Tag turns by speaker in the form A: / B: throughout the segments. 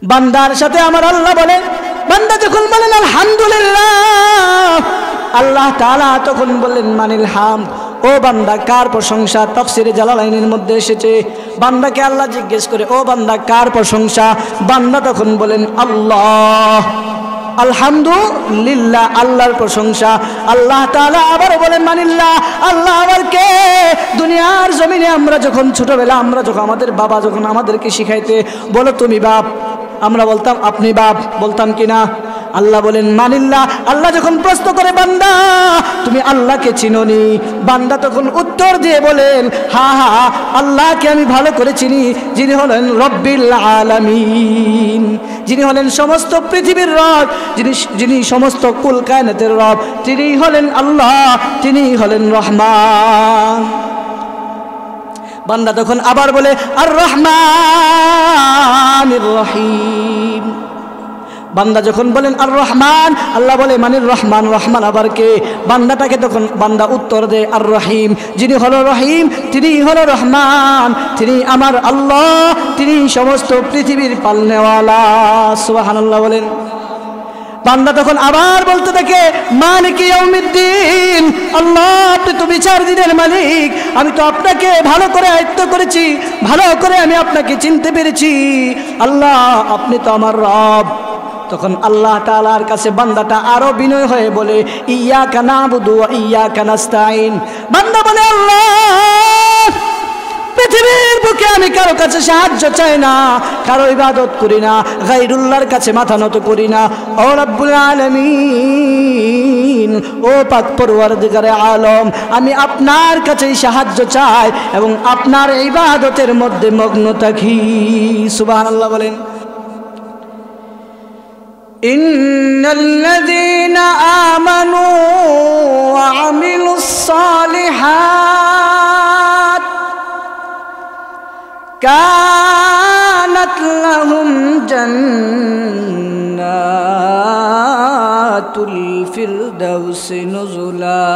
A: বান্দার সাথে আমার আল্লাহ বলেন, বান্দা যখন বলেন আলহামদুলিল্লাহ, আল্লাহ তাআলা তখন বললেন মানিল হামদ। ও বান্দা কার প্রশংসা? তাফসিরে জালালাইনের মধ্যে এসেছে, বান্দাকে আল্লাহ জিজ্ঞেস করে, ও বান্দা কার প্রশংসা? বান্দা তখন বলেন আল্লাহ, আলহামদুলিল্লাহ, আল্লাহর প্রশংসা। আল্লাহ তাআলা আবার বলেন মানিল্লাহ, আল্লাহ আবার কে? দুনিয়ার জমিনে আমরা যখন ছোটবেলা, আমরা যখন আমাদের বাবা যখন আমাদেরকে শিখাইতে বলো তুমি বাপ, আমরা বলতাম আপনি বাপ, বলতাম কিনা? আল্লাহ বলেন মানিল্লাহ। আল্লাহ যখন প্রশ্ন করে বান্দা তুমি আল্লাহকে চিনোনি? বান্দা তখন উত্তর দিয়ে বলেন হা হা, আল্লাহকে আমি ভালো করে চিনি, যিনি হলেন রব্বিল আলামিন, যিনি হলেন সমস্ত পৃথিবীর রব, যিনি সমস্ত কুল কায়নাতের রব, তিনি হলেন আল্লাহ, তিনি হলেন রহমান। বান্দা তখন আবার বলে আর রহমানির রহিম। বান্দা যখন বলেন আর রহমান, আল্লাহ বলে মানির রহমান, রহমান আবার কে? বান্দাটাকে তখন বান্দা উত্তর দেয় আর রহিম, যিনি হলো রহিম, তিনি হলো রহমান, তিনি আমার আল্লাহ, তিনি সমস্ত পৃথিবীর পালনেওয়ালা। সুবহানাল্লাহ বলেন। বান্দা তখন আবার বলতে থাকে মালিকি ইয়াউমিদ্দিন, আল্লাহ আপনি তো বিচার দিনের মালিক, আমি তো আপনাকে ভালো করে আয়ত্ত করেছি, ভালো করে আমি আপনাকে চিনতে পেরেছি, আল্লাহ আপনি তো আমার রব। তখন আল্লাহ তাআলার কাছে বান্দাটা আরো বিনয় হয়ে বলে ইয়্যাকা না'বুদু ওয়া ইয়্যাকা নাস্তাঈন। বান্দা বলে আল্লাহ পৃথিবীর বুকে আমি কারো কাছে সাহায্য চাই না, কারো ইবাদত করি না, গায়রুল্লাহর কাছে মাথা নত করি না। ও রব্বুল আলামিন, ও পাক পরওয়ারদিগারে আলম, আমি আপনার কাছেই সাহায্য চাই এবং আপনার ইবাদতের মধ্যে মগ্ন থাকি। সুবহানাল্লাহ বলেন। ইন্নাল্লাযীনা আমানু ওয়া আমিলুস সালিহাত কানাত লাহুম জান্নাতুল ফিরদাউসি নুজুলা।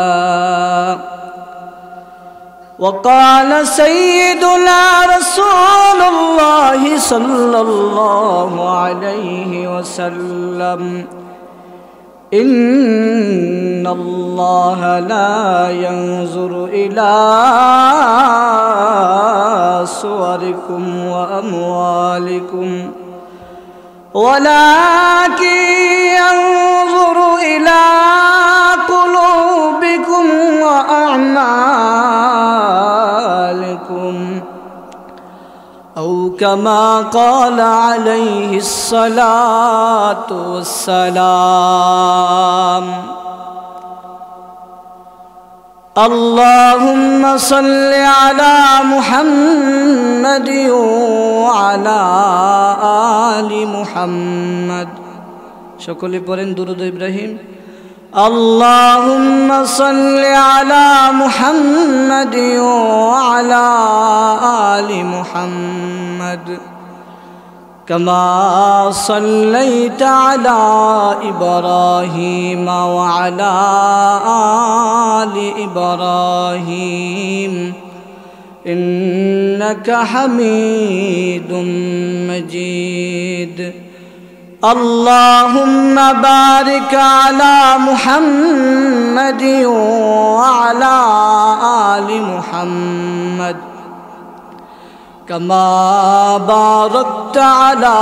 A: وقال سيدنا رسول الله صلى الله عليه وسلم إن الله لا ينظر إلى صوركم وأموالكم ولكن ينظر إلى قلوبكم وأعمالكم أو كما قال عليه الصلاة والسلام. اللهم صل على محمد وعلى آل محمد. সকলে পড়েন দুরূদ ইব্রাহিম। اللهم صل على محمد وعلى آل محمد كما صليت على إبراهيم وعلى آل إبراهيم إنك حميد مجيد. اللهم بارك على محمد وعلى آل محمد كما باركت على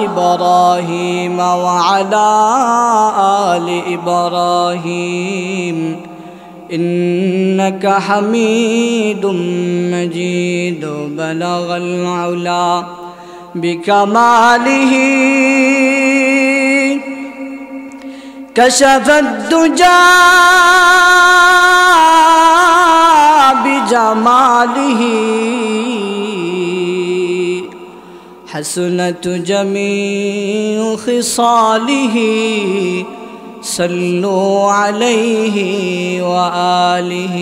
A: إبراهيم وعلى آل إبراهيم إنك حميد مجيد. بلغ العلا بكماله كشف الدجى بجماله حسنت جميع خصاله صلوا عليه وآله.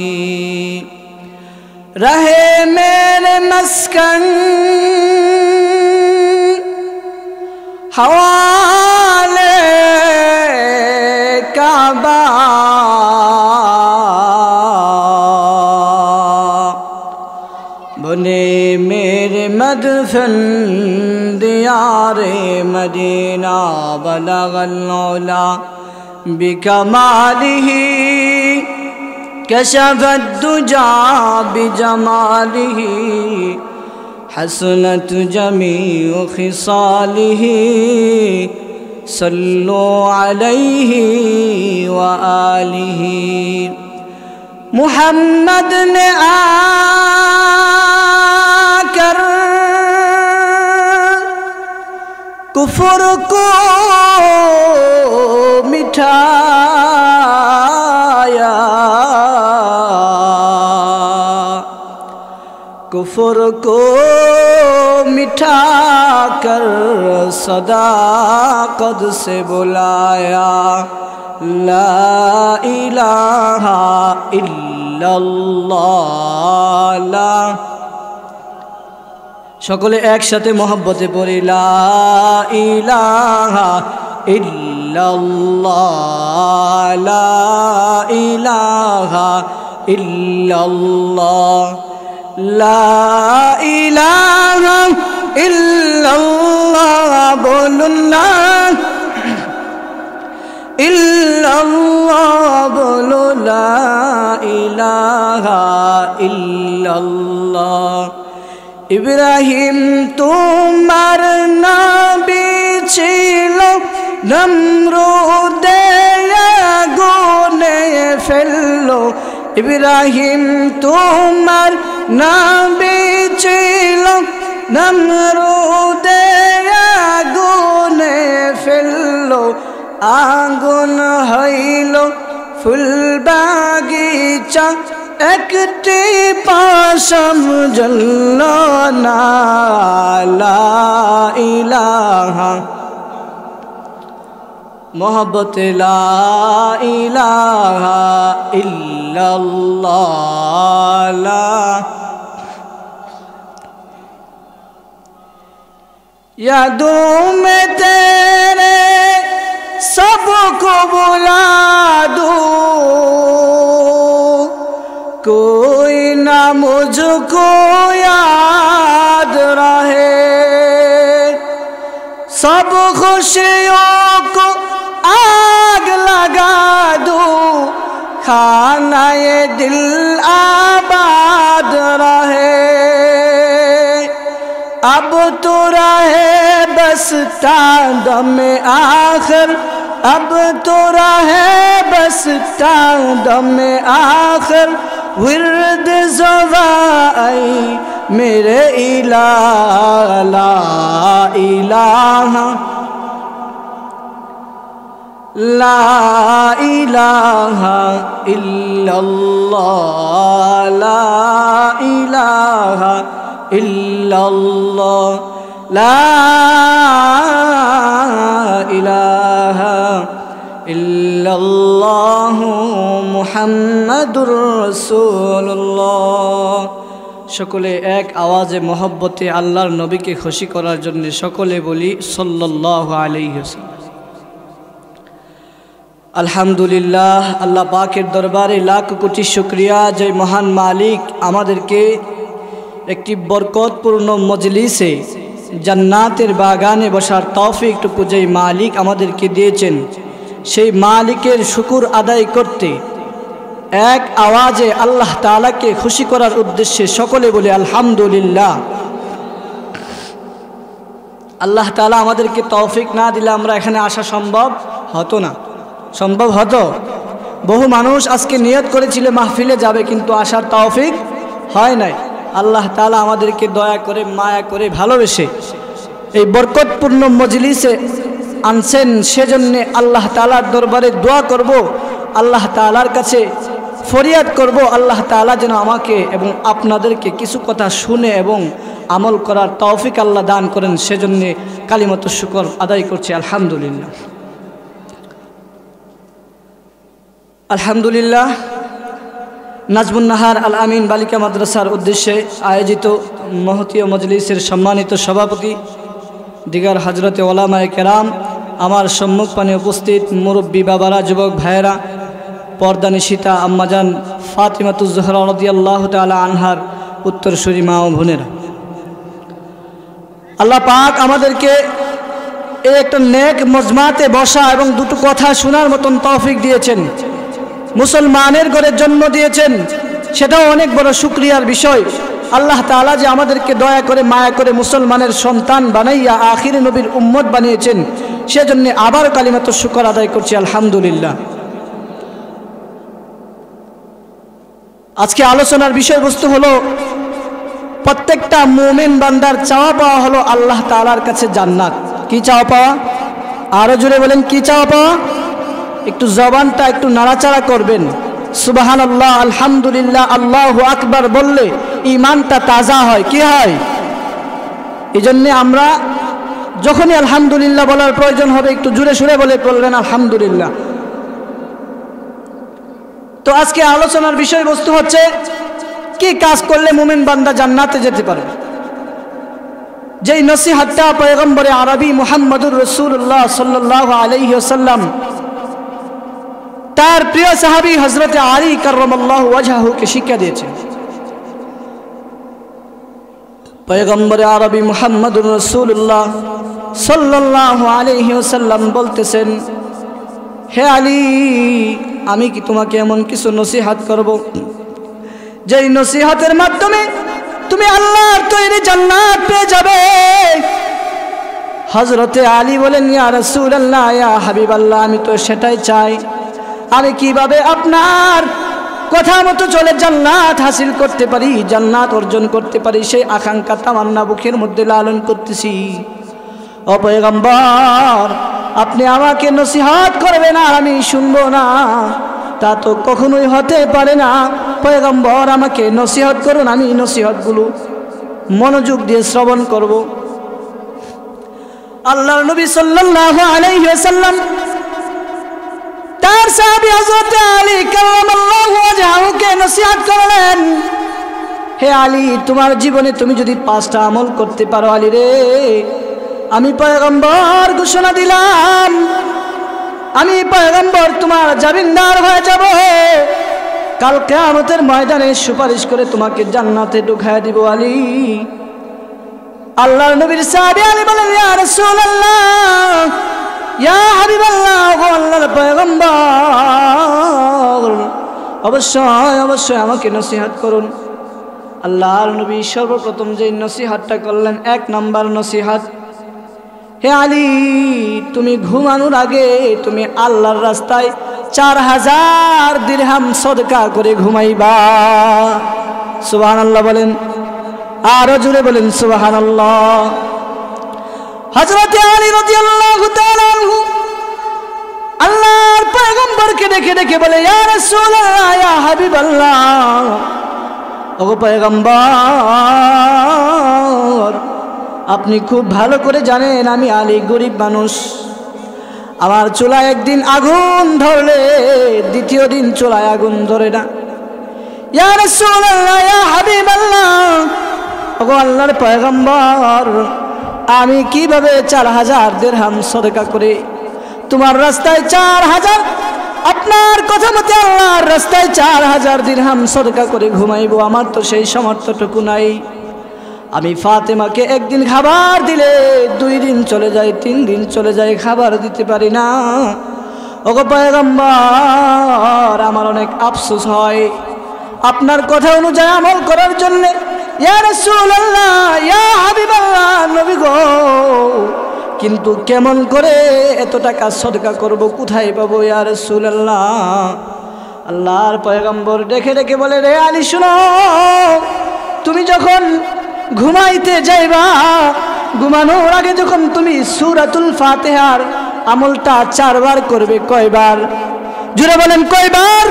A: رہے میرے مسکن حوالے کعبہ بنے میرے مدفن دیار مدینہ بلغ العلا بکمالہ کشف الدجا بجمالہ حسنت جمیع خصالہ صلو علیہ وآلہ محمد نے آ کر کفر کو مٹھایا کفر کو مٹھا کر صداقت سے بلایا لا الہ الا اللہ لا সকলে একসাথে মহব্বতে পড়ি লা ইলাহা ইল্লাল্লাহ লা ইলাহা ইল্লাল্লাহ লা ইলাহা ইল্লাল্লাহ বলুন না ইল্লাল্লাহ বলো লা ইলাহা ইল্লাল্লাহ ইব্রাহিম তোমার নবী ছিল নমরুদ আগুনে ফেললো ইব্রাহিম তোমার নবী ছিল নমরুদ আগুনে ফেললো আগুন হইল ফুল বাগিচা একটি পাশম জ্বলল না লা ইলাহা মোহব্বত লা ইলাহা ইল্লাল্লাহ লা यादों में तेरे सबको बुला दूं कोई ना मुझको याद रहे सब खुशियों को आग लगा दूं खाना ये दिल आबाद रहे अब तो रहे बस दम आखिर अब तो रहे बस दम आखिर विरद ज़वाई मेरे इलाह ला इलाहा ला इलाहा इल्लल्लाह ला इलाहा इल्लल्लाह ला इलाहा इल्लल्लाह मुहम्मदुर রাসূলুল্লাহ সকলে এক আওয়াজে মহব্বতে আল্লাহর নবীকে খুশি করার জন্য সকলে বলি সাল্লাল্লাহু আলাইহি ওয়াসাল্লাম আলহামদুলিল্লাহ আল্লাহ পাকের দরবারে লাখ কোটি শুকরিয়া যে মহান মালিক আমাদেরকে একটি বরকতপূর্ণ মজলিসে জান্নাতের বাগানে বসার তৌফিকটুকু যেই মালিক আমাদেরকে দিয়েছেন সেই মালিকের শুকর আদায় করতে এক আওয়াজে আল্লাহ তাআলাকে খুশি করার উদ্দেশ্যে সকলে বলে আলহামদুলিল্লাহ আল্লাহ তাআলা আমাদেরকে তৌফিক না দিলে আমরা এখানে আসা সম্ভব হতো না সম্ভব হতো বহু মানুষ আজকে নিয়ত করেছিল মাহফিলে যাবে কিন্তু আসার তৌফিক হয় নাই আল্লাহ তাআলা আমাদেরকে দয়া করে মায়া করে ভালোবেসে এই বরকতপূর্ণ মজলিসে আনছেন সেজন্য আল্লাহ তাআলার দরবারে দোয়া করব আল্লাহ তাআলার কাছে ফরিয়াদ করব আল্লাহ তাআলা যেন আমাকে এবং আপনাদেরকে কিছু কথা শুনে এবং আমল করার তৌফিক আল্লাহ দান করেন সেজন্য কালিমাতুশ শুকর আদায় করছি আলহামদুলিল্লাহ আলহামদুলিল্লাহ নাজমুন নাহার আল আমিন বালিকা মাদ্রাসার উদ্দেশ্যে আয়োজিত মহতীয় মজলিসের সম্মানিত সভাপতি দিগার হযরতে ওলামায়ে কেরাম আমার সম্মুখপানে উপস্থিত মুরব্বী বাবারা যুবক ভাইয়েরা পর্দানিশিতা আম্মাজান ফাতিমাতুজ জোহরা রাদিয়াল্লাহু তাআলা আনহার উত্তরসূরি মা ও বোনেরা আল্লাহ পাক আমাদেরকে এই একটা নেক মজমাতে বসা এবং দুটো কথা শোনার মতন তৌফিক দিয়েছেন, মুসলমানের ঘরে জন্ম দিয়েছেন, সেটাও অনেক বড় শুকরিয়ার বিষয়। আল্লাহ তাআলা যে আমাদেরকে দয়া করে মায়া করে মুসলমানের সন্তান বানাইয়া আখির নবীর উম্মত বানিয়েছেন, সেজন্য আবার কালিমাত শুকর আদায় করছি আলহামদুলিল্লাহ। আজকে আলোচনার বিষয়বস্তু হলো প্রত্যেকটা মুমিন বান্দার চাওয়া পাওয়া হলো আল্লাহ তাআলার কাছে জান্নাত। কি চাওয়া পাওয়া? আরো জোরে বলেন, কি চাওয়া পাওয়া? একটু জবানটা একটু নাড়াচাড়া করবেন। সুবহানাল্লাহ, আলহামদুলিল্লাহ, আল্লাহু আকবার বললে ঈমানটা তাজা হয়। কি হয়? এজন্য আমরা যখনই আলহামদুলিল্লাহ বলার প্রয়োজন হবে একটু জোরে সুরে বলবেন আলহামদুলিল্লাহ। তো আজকে আলোচনার বিষয়বস্তু হচ্ছে কি কাজ করলে মুমিন বান্দা জান্নাতে যেতে পারে। যেই নসিহতটা পয়গম্বরে আরবি মুহাম্মদুর রাসূলুল্লাহ সাল্লাল্লাহু আলাইহি ওয়াসাল্লাম তার প্রিয় সাহাবী হযরত আলী কাররামাল্লাহু ওয়াজহাহুকে শিক্ষা দিয়েছেন। পয়গম্বরে আরবি মুহাম্মদুর রাসূলুল্লাহ সাল্লাল্লাহু আলাইহি ওয়াসাল্লাম বলতেছেন, হে আলী, আমি কি তোমাকে এমন কিছু নসিহত করব যেই নসিহতের মাধ্যমে তুমি আল্লাহর তৈরি জান্নাত পেয়ে যাবে। হযরতে আলী বলেন, ইয়া রাসূলুল্লাহ, ইয়া হাবিবাল্লাহ, আমি তো সেটাই চাই। আমি কিভাবে আপনার কথা মতো চলে জান্নাত হাসিল করতে পারি, জান্নাত অর্জন করতে পারি, সেই আকাঙ্ক্ষা তামান্না বুকের মধ্যে লালন করতেছি। ও পয়গম্বর, আপনি আমাকে নসিহত করবেন আর আমি শুনবো না, তা তো কখনোই হতে পারে না। পয়গম্বর, আমাকে নসিহত করুন, আমি নসিহতগুলো মনোযোগ দিয়ে শ্রবণ করব। আল্লাহর নবী সাল্লাল্লাহু আলাইহি ওয়াসাল্লাম তার সাহাবী হযরত আলী কাররামাল্লাহু ওয়াজহাহুকে নসিহত করলেন, হে আলী, তোমার জীবনে তুমি যদি 5টা আমল করতে পারো, আলী রে, আমি পয়গম্বর ঘোষণা দিলাম, আমি পয়গম্বর তোমার জামিনদার হয়ে যাব। কাল কিয়ামতের ময়দানে সুপারিশ করে তোমাকে জান্নাতে ঢুকায় দিব। আলী, আল্লাহর নবীর সাহাবী আলী বলেন, ইয়া রাসূলুল্লাহ, ইয়া হাবিবাল্লাহ, ও আল্লাহর পয়গম্বর, অবশ্যই অবশ্যই আমাকে নসিহত করুন। আল্লাহর নবী সর্বপ্রথম যে নসিহতটা করলেন, 1 নাম্বার নসিহত, হে আলী, তুমি ঘুমানোর আগে তুমি আল্লাহর রাস্তায় 4000 দিরহাম সদকা করে ঘুমাইবা। সুবহানাল্লাহ বলেন, আরো জোরে বলেন সুবহানাল্লাহ। হযরত আলী রাদিয়াল্লাহু তাআলা আনহু আল্লাহর পয়গম্বরকে ডেকে ডেকে বলে, ইয়া রাসূলুল্লাহ, ইয়া হাবিবাল্লাহ, ওগো পয়গম্বর, আপনি খুব ভালো করে জানেন আমি আলী গরিব মানুষ। আমার চুলায় একদিন আগুন ধরলে দ্বিতীয় দিন চুলায় আগুন ধরে না। ইয়া রাসূলুল্লাহ, ইয়া হাবিবাল্লাহ, ওগো আল্লাহর পয়গম্বর, আমি কিভাবে 4000 দিরহাম সদকা করে তোমার রাস্তায় 4000, আপনার কথা মতে আল্লাহর রাস্তায় 4000 দিরহাম সদকা করে ঘুমাইবো? আমার তো সেই সামর্থ্যটুকু নাই। আমি ফাতেমাকে একদিন খাবার দিলে 2 দিন চলে যায়, 3 দিন চলে যায়, খাবার দিতে পারি না। ওগো পয়গম্বর, আমার অনেক আফসোস হয় আপনার কথা অনুযায়ী আমল করার জন্য। ইয়া রাসূলুল্লাহ, ইয়া হাবিবাল্লাহ, নবী গো, কিন্তু কেমন করে এত টাকা সদকা করব, কোথায় পাবো ইয়া রাসূলুল্লাহ? আল্লাহর পয়গম্বর ডেকে ডেকে বলে, রে আলী, শুনো, তুমি যখন ঘুমাইতে যাইবা, ঘুমানোর আগে যখন তুমি সূরাতুল ফাতিহার আমলটা 4 বার করবে। কয়বার? জোরে বলেন, কয়বার?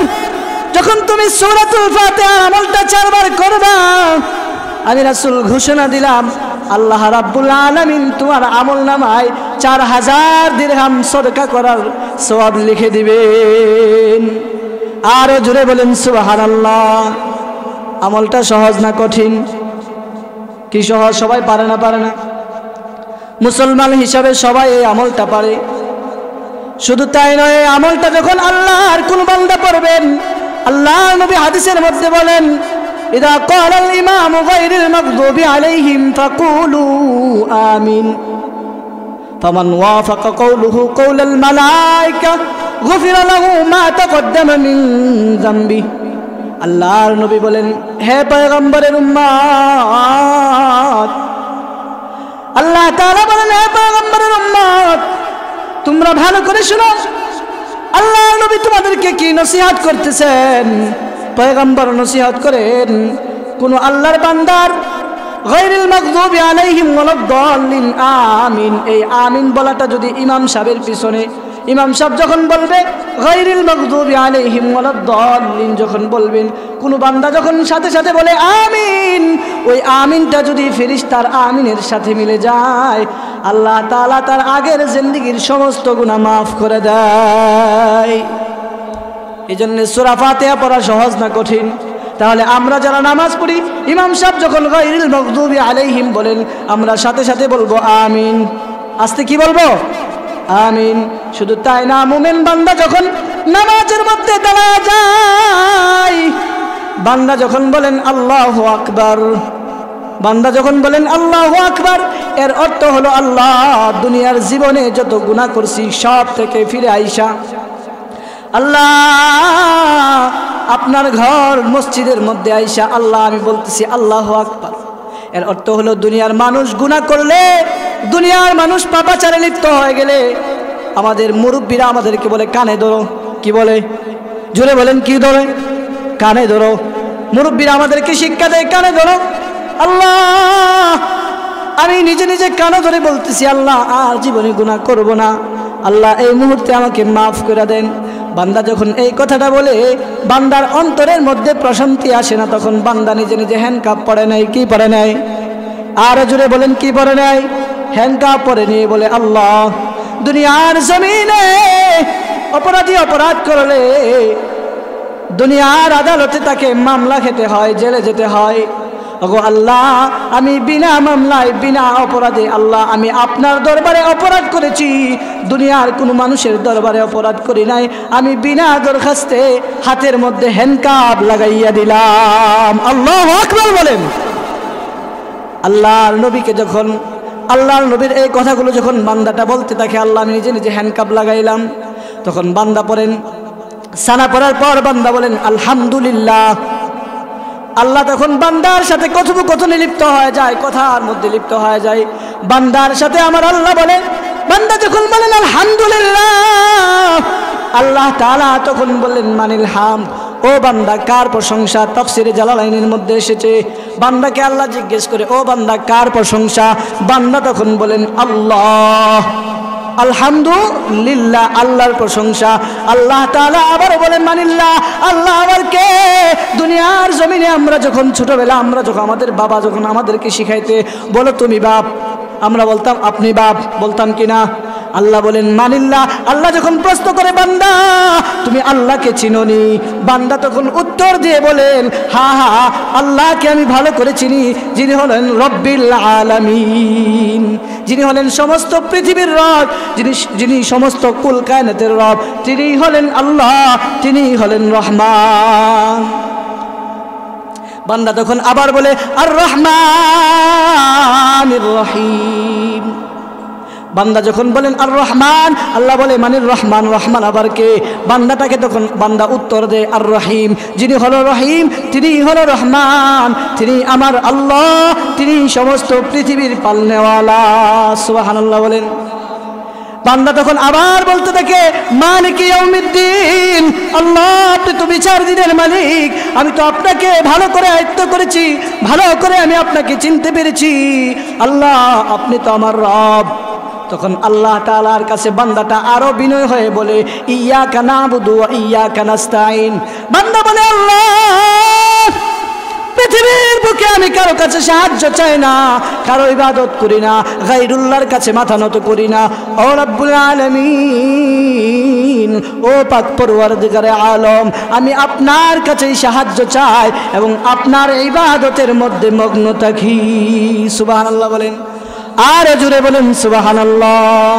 A: যখন তুমি সূরাতুল ফাতিহার আমলটা 4 বার করবা, আমি রাসূল ঘোষণা দিলাম, আল্লাহ রাব্বুল আলামিন তোমার আমলনামায় 4000 দিরহাম সদকা করার সওয়াব লিখে দিবেন। আরো জোরে বলেন সুবহানাল্লাহ। আমলটা সহজ না কঠিন? কি সহজ? সবাই পারে না? পারে না? মুসলমান হিসাবে সবাই এই আমলটা পারে। শুধু তাই নয়, এই আমলটা যখন আল্লাহর কোন বান্দা পড়বেন, আল্লাহ নবী হাদিসের মধ্যে বলেন, ইদা ক্বালাল ইমামু গায়রিল মাগদুবি আলাইহিম ফাকুলু আমিন। ফামান ওয়াফাকা কওলুহু কওলাল মালায়েকা গুফিরা লাহু মা তাকদ্দামা মিন যামবি। আল্লাহর নবী বলেন, হে পয়গম্বরের উম্মত, আল্লাহ তাআলা বলেন, হে পয়গম্বরের উম্মত, তোমরা ভালো করে শুনো, আল্লাহর নবী তোমাদেরকে কি নসিহত করতেছেন। পয়গম্বর নসিহত করেন, কোন আল্লাহর বান্দার গায়রিল মাগদুবি আলাইহিম ওয়ালাদ-দাল্লিন আমিন, এই আমিন বলাটা যদি ইমাম সাহেবের পিছনে, ইমাম সাহেব যখন বলবে গায়রিল মাগদুবি আলাইহিম ওয়ালাদ-দাল্লিন যখন বলবেন, কোন বান্দা যখন সাথে সাথে বলে আমিন, ওই আমিনটা যদি ফেরেশতার আমিনের সাথে মিলে যায়, আল্লাহ তাআলা তার আগের জিন্দেগীর সমস্ত গুনাহ মাফ করে দেয়। এই জন্য সূরা ফাতিহা পড়া সহজ না কঠিন? তাহলে আমরা যারা নামাজ পড়ি, ইমাম সাহেব যখন গায়রিল মাগদুবি আলাইহিম বলেন, আমরা সাথে সাথে বলবো আমিন। আস্তে কি বলবো? আমিন। শুধু তাই না, মুমিন বান্দা যখন নামাজের মধ্যে দাঁড়ায় যায়, বান্দা যখন বলেন আল্লাহু আকবার, বান্দা যখন বলেন আল্লাহু আকবার, এর অর্থ হলো আল্লাহ দুনিয়ার জীবনে যত গুনাহ করছি সব থেকে ফিরে আইসা আল্লাহ আপনার ঘর মসজিদের মধ্যে আইসা আল্লাহ আমি বলতেছি আল্লাহু আকবার। এর অর্থ হলো দুনিয়ার মানুষ গুনাহ করলে, দুনিয়ার মানুষ পাপাচারে লিপ্ত হয়ে গেলে, আমাদের মুরব্বীরা আমাদেরকে বলে কানে ধরো। কি বলে? জোরে বলেন, কি ধরে? কানে ধরো। মুরব্বীরা আমাদেরকে শিক্ষা দেয়, কানে ধরো। আল্লাহ আমি নিজে নিজে কানে ধরে বলতেছি আল্লাহ আর জীবনে গুনাহ করব না, আল্লাহ এই মুহূর্তে আমাকে মাফ করে দেন। বান্দা যখন এই কথাটা বলে, বান্দার অন্তরের মধ্যে প্রশান্তি আসে না, তখন বান্দা নিজে নিজে হ্যান্ডকাপ পরে নেয়। কি পরে নেয়? আর জুড়ে বলেন, কি পরে নেয়? হ্যান্ডকাপ পরে নিয়ে বলে আল্লাহ দুনিয়ার জমিনে অপরাধী অপরাধ করলে দুনিয়ার আদালতে তাকে মামলা খেতে হয়, জেলে যেতে হয়। ওগো আল্লাহ আমি বিনা মামলায় বিনা অপরাধে আল্লাহ আমি আপনার দরবারে অপরাধ করেছি, দুনিয়ার কোনো মানুষের দরবারে অপরাধ করি নাই। আমি বিনা দরখাস্তে হাতের মধ্যে হ্যান্ডকাপ লাগাইয়া দিলাম। আল্লাহু আকবার বলেন। আল্লাহর নবীকে যখন, আল্লাহর নবীর এই কথাগুলো যখন বান্দাটা বলতে থাকে আল্লাহ আমি নিজে নিজে হ্যান্ডকাপ লাগাইলাম, তখন বান্দা পড়েন, সানা পড়ার পর বান্দা বলেন আলহামদুলিল্লাহ। আল্লাহ তখন বান্দার সাথে কথোপকথনে লিপ্ত হয়ে যায়, কথার মধ্যে লিপ্ত হয়ে যায় বান্দার সাথে। আমার আল্লাহ বলে, বান্দা যখন বলেন আলহামদুলিল্লাহ, আল্লাহ তাআলা তখন বললেন মানিল হামদ। ও বান্দা কার প্রশংসা? তাফসিরে জালালাইনের মধ্যে এসেছে, বান্দাকে আল্লাহ জিজ্ঞেস করে, ও বান্দা কার প্রশংসা? বান্দা তখন বলেন আল্লাহ। আলহামদুলিল্লাহ, আল্লাহর প্রশংসা। আল্লাহ তাআলা আবার বলেন মানিল্লাহ, আল্লাহ আবার কে? দুনিয়ার জমিনে আমরা যখন ছোটবেলা, আমরা যখন আমাদের বাবা যখন আমাদেরকে শিখাইতে বলো তুমি বাপ, আমরা বলতাম আপনি বাপ, বলতাম কিনা? আল্লাহ বলেন মানিল্লাহ। আল্লাহ যখন প্রশ্ন করে বান্দা তুমি আল্লাহকে চিনোনি? বান্দা তখন উত্তর দিয়ে বলেন হা হা আল্লাহকে আমি ভালো করে চিনি, যিনি হলেন রব্বিল আলামিন, যিনি হলেন সমস্ত পৃথিবীর রব, যিনি সমস্ত কুল কায়নাতের রব, তিনি হলেন আল্লাহ, তিনি হলেন রহমান। বান্দা তখন আবার বলে আর রহমানির রহিম। বান্দা যখন বলেন আর রহমান, আল্লাহ বলে মানির রহমান, রহমান আবার কে? বান্দাটাকে তখন বান্দা উত্তর দেয় আর রহিম, যিনি হলো রহিম তিনি হলো রহমান, তিনি আমার আল্লাহ, তিনি সমস্ত পৃথিবীর পালনেওয়ালা। সুবহানাল্লাহ বলেন। বান্দা তখন আবার বলতে থাকে মালিক ইয়াউমিদ্দিন, আল্লাহ আপনি তো বিচার দিনের মালিক, আমি তো আপনাকে ভালো করে আয়ত্ত করেছি, ভালো করে আমি আপনাকে চিনতে পেরেছি, আল্লাহ আপনি তো আমার রব। তখন আল্লাহ তাআলার কাছে বান্দাটা আরো বিনয় হয়ে বলে ইয়্যাকা না'বুদু ওয়া ইয়্যাকা নাস্তাঈন। বান্দা বলে আল্লাহ পৃথিবীর বুকে আমি কারো কাছে সাহায্য চাই না, কারো ইবাদত করি না, গায়রুল্লাহর কাছে মাথা নত করি না। ও রব্বুল আলামিন, ও পাক পরওয়ারদিগারে আলম, আমি আপনার কাছেই সাহায্য চাই এবং আপনার ইবাদতের মধ্যে মগ্ন থাকি। সুবহানাল্লাহ বলেন, আর জুড়ে বলেন সুবহানাল্লাহ।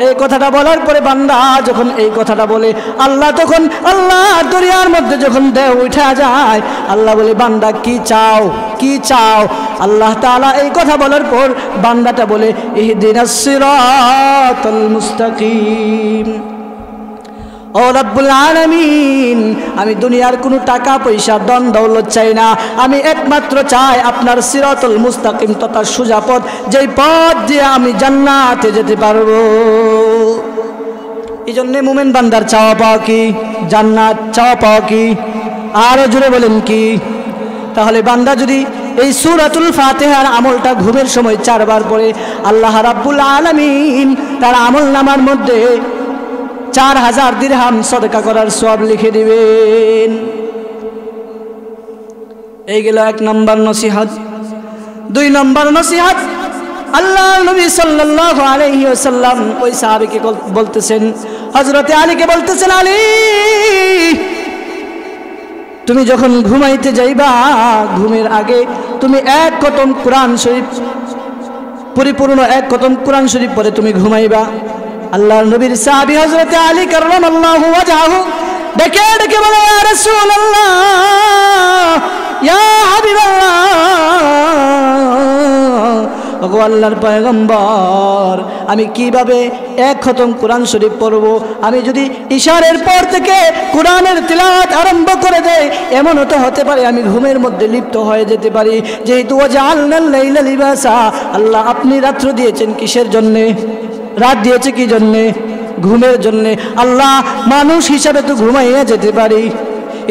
A: এই কথাটা বলার পরে বান্দা যখন এই কথাটা বলে আল্লাহ তখন আল্লাহ দরিয়ার মধ্যে যখন ঢেউ উঠা যায় আল্লাহ বলে বান্দা কি চাও কি চাও আল্লাহ তাআলা এই কথা বলার পর বান্দাটা বলে ইহদিনাস সিরাতাল মুস্তাকিম ও রব্বুল আলামিন আমি দুনিয়ার কোনো টাকা পয়সা ধন দৌলত চাই না আমি একমাত্র চাই আপনার সিরাতুল মুস্তাকিম তথা সোজা পথ যেই পথ দিয়ে আমি জান্নাতে যেতে পারবো এই জন্য মুমিন বান্দার চাওয়া পাওয়া কি জান্নাত চাওয়া পাওয়া কি আরো জোরে বলেন কি তাহলে বান্দা যদি এই সূরাতুল ফাতিহার আমলটা ঘুমের সময় 4 বার পড়ে আল্লাহ রাব্বুল আলামিন তার আমলনামার মধ্যে 4000 দিরহাম সদকা করার সওয়াব লিখে দিবেন এই গেল 1 নম্বর নসিহত 2 নম্বর নসিহত আল্লাহ নবী সাল্লাল্লাহু আলাইহি ওয়াসাল্লাম ওই সাহাবীকে বলতেছেন হযরতে আলীকে বলতেছেন আলী তুমি যখন ঘুমাইতে যাইবা ঘুমের আগে তুমি 1 খতম কোরআন শরীফ পরিপূর্ণ 1 খতম কোরআন শরীফ পড়ে তুমি ঘুমাইবা আল্লাহর নবীর সাহাবী হযরতে আলী কাররামাল্লাহু ওয়াজহাহু ডেকে ডেকে বলে ইয়া রাসূলুল্লাহ ইয়া হাবিবাল্লাহ ওগো আল্লাহর পয়গম্বর আমি কিভাবে 1 খতম কোরআন শরীফ পড়ব আমি যদি ইশারের পর থেকে কোরআনের তিলাওয়াত আরম্ভ করে দেই এমন তো হতে পারে আমি ঘুমের মধ্যে লিপ্ত হয়ে যেতে পারি যেহেতু ওয়াজআলনাল লাইলা লিবাসা আল্লাহ আপনি রাত্রি দিয়েছেন কিসের জন্য রাত দিয়েছে কি জন্য ঘুমের জন্য আল্লাহ মানুষ হিসাবে তো ঘুমাইয়া যেতে পারি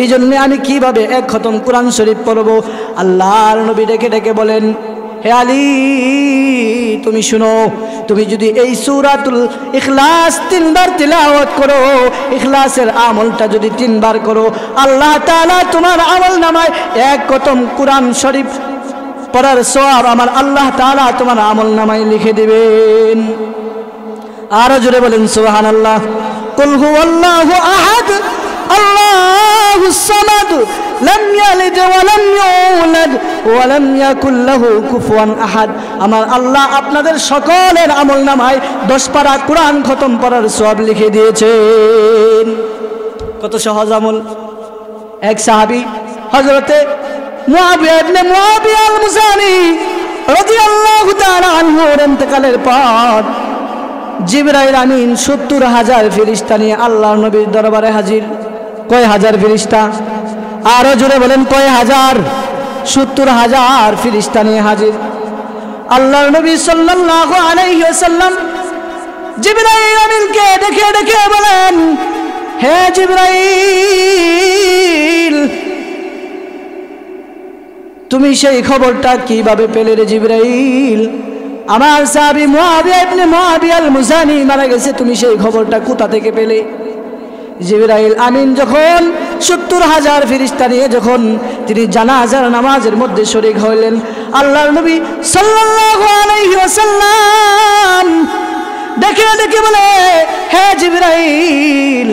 A: এই জন্য আমি কিভাবে 1 খতম কোরআন শরীফ পড়ব আল্লাহর নবী ডেকে ডেকে বলেন হে আলী তুমি শুনো তুমি যদি এই সূরাতুল ইখলাস 3 বার তিলাওয়াত করো ইখলাসের আমলটা যদি 3 বার করো আল্লাহ তাআলা তোমার আমলনামায় 1 খতম কোরআন শরীফ পড়ার সওয়াব আমার আল্লাহ তাআলা তোমার আমলনামায় লিখে দিবেন আরো জোরে বলেন সুবহানাল্লাহ কুল হুয়াল্লাহু আহাদ আল্লাহুস সামাদ লাম ইয়ালিদ ওয়া লাম ইউলাদ ওয়া লাম ইয়াকুল লাহু কুফুয়ান আহাদ আমার আল্লাহ আপনাদের সকলের আমলনামায় 10 পারা কোরআন খতম পড়ার সওয়াব লিখে দিয়েছেন কত সহজ আমল এক সাহাবী হযরতে মুআবিয়া ইবনে মুআবিয়া আল মুসানি রাদিয়াল্লাহু তাআলা আনহুর ইন্তেকালের পর জিবরাইল আমিন 70,000 ফেরেশতা নিয়ে আল্লাহর নবীর দরবারে হাজির কয় হাজার ফেরেশতা আরো জোরে বলেন কয় হাজার 70,000 ফেরেশতা নিয়ে হাজির আল্লাহর নবী সাল্লাল্লাহু আলাইহি ওয়াসাল্লাম জিবরাইল আমিনকে ডেকে ডেকে বলেন হে জিবরাইল তুমি সেই খবরটা কিভাবে পেলে রে জিবরাইল আমার সাহাবী মুআবিয়া ইবনে মুআবিয়া আল মুসানি মারা গেছে তুমি সেই খবরটা কোথা থেকে পেলে জিবরাইল আমিন যখন 70,000 ফেরেশতা নিয়ে যখন তিনি জানাজার নামাজের মধ্যে শরীক হলেন আল্লাহর নবী সাল্লাল্লাহু আলাইহি ওয়াসাল্লাম ডেকে ডেকে বলে হে জিবরাইল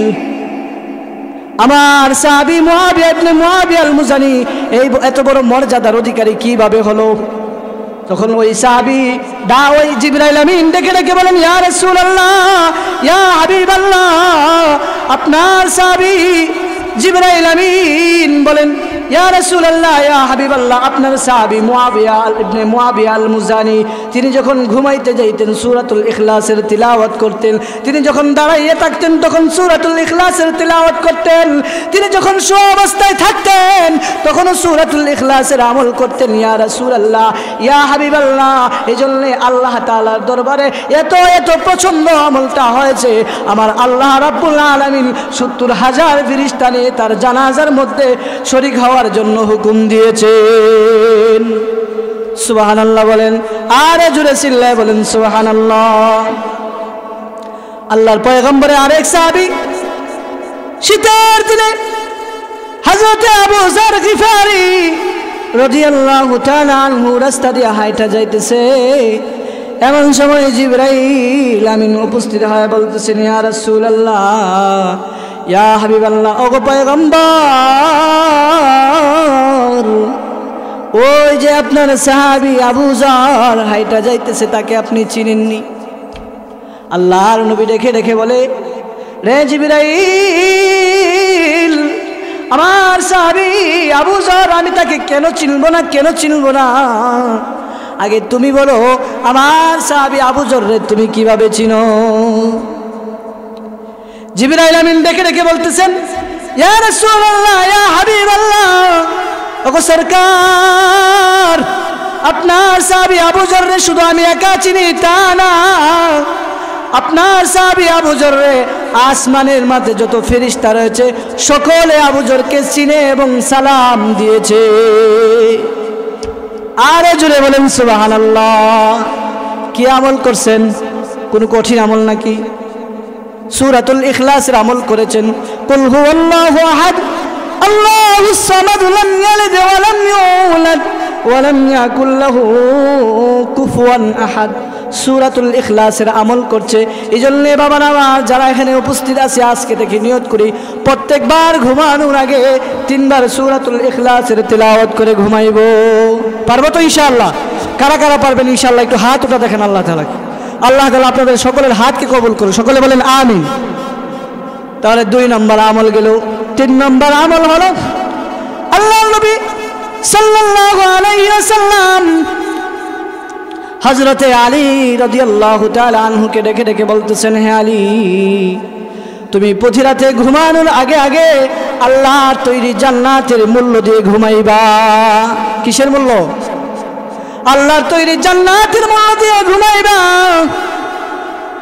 A: আমার সাহাবী মুআবিয়া ইবনে মুআবিয়া আল মুসানি এই এত বড় মর্যাদার অধিকারী কিভাবে হলো তখন ওই সাহাবী ওই জিবরাইল আমিন ডেকে ডেকে বলেন ইয়া রাসূলুল্লাহ ইয়া হাবিবাল্লাহ আপনার সাহাবী জিবরাইল আমিন বলেন ইয়া রাসূলুল্লাহ ইয়া হাবিবাল্লাহ আপনার সাহাবী মুআবিয়া ইবনে মুআবিয়া আল মুজানি তিনি যখন ঘুমাইতে যাইতেন সূরাতুল ইখলাসের তিলাওয়াত করতেন তিনি যখন দাঁড়াইয়ে থাকতেন তখন সূরাতুল ইখলাসের তিলাওয়াত করতেন তিনি যখন শোয়া অবস্থায় থাকতেন তখন সূরাতুল ইখলাসের আমল করতেন ইয়া রাসূলুল্লাহ ইয়া হাবিবাল্লাহ এজন্য আল্লাহ তাআলার দরবারে এত এত পছন্দ আমলটা হয়েছে আমার আল্লাহ রাব্বুল আলামিন 70,000 ফেরেশতা নিয়ে তার জানাজার মধ্যে শরীক হওয়ার জন্য হুকুম দিয়েছেন সুবহানাল্লাহ বলেন আরে জোরে চিল্লায় বলেন সুবহানাল্লাহ আল্লাহর পয়গম্বরের আরেক সাহাবী শীতের দিনে হযরত আবু যর গিফারি রাদিয়াল্লাহু তাআলা আনহু রাস্তা দিয়ে হাঁটা যাইতেছে এমন সময় জিবরাইল আমিন উপস্থিত হয়ে বলতেছেন ইয়া রাসূলুল্লাহ ইয়া হাবিবাল্লাহ ওগো পয়গম্বর ওই যে আপনার সাহাবী আবু যর হাইটা যাইতেছে তাকে আপনি চিনেননি আল্লাহর নবী দেখে দেখে বলে, রে জিবরাইল, আমার সাহাবী আবু যর, আমি তাকে কেন চিনব না, কেন চিনব না? আগে তুমি বলো, আমার সাহাবী আবু যর রে তুমি কিভাবে চিনো? জিবরাইল আমিন দেখে দেখে বলতেছেন, ইয়া রাসূলুল্লাহ, ইয়া হাবিবাল্লাহ, ওগো সরকার, আপনার সাহাবী আবু যর রে শুধু আমি একা চিনি তা না, আপনার সাহাবী আবু যর রে আসমানের মাঝে যত ফেরেশতা রয়েছে সকলে আবু যরকে চিনে এবং সালাম দিয়েছে। আরো জোরে বলেন সুবহানাল্লাহ। কি আমল করছেন? কোন কঠিন আমল নাকি? সূরাতুল ইখলাসের আমল করেছেন। কুল হুয়াল্লাহু আহাদ আল্লাহুস সামাদ লাম ইয়ালিদ ওয়া লাম ইউলাদ ওয়া লাম ইয়াকুল লাহু কুফুয়ান আহাদ। সূরাতুল ইখলাসের আমল করছে। এইজন্য বাবারা আমার যারা এখানে উপস্থিত আছে, আজকে থেকে নিয়ত করি প্রত্যেকবার ঘুমানোর আগে 3 বার সূরাতুল ইখলাসের তিলাওয়াত করে ঘুমাইব। পারবো তো ইনশাআল্লাহ? কারা কারা পারবেন ইনশাআল্লাহ একটু হাত উঠা দেখেন। আল্লাহ তাআলা আপনাদের সকলের হাতকে কবুল করুন। সকলে বলেন আমিন। তাহলে 2 নম্বর আমল গেল। 3 নম্বর আমল হলো আল্লাহর নবী সাল্লাল্লাহু আলাইহি ওয়াসাল্লাম হযরতে আলী রাদিয়াল্লাহু তাআলা আনহুকে ডেকে ডেকে বলতেছেন, হে আলী, তুমি প্রতি রাতে ঘুমানোর আগে আগে আল্লাহর তৈরি জান্নাতের মূল্য দিয়ে ঘুমাইবা। কিসের মূল্য? আল্লাহর তৈরি জান্নাতের মূল্য দিয়ে ঘুমাইবা।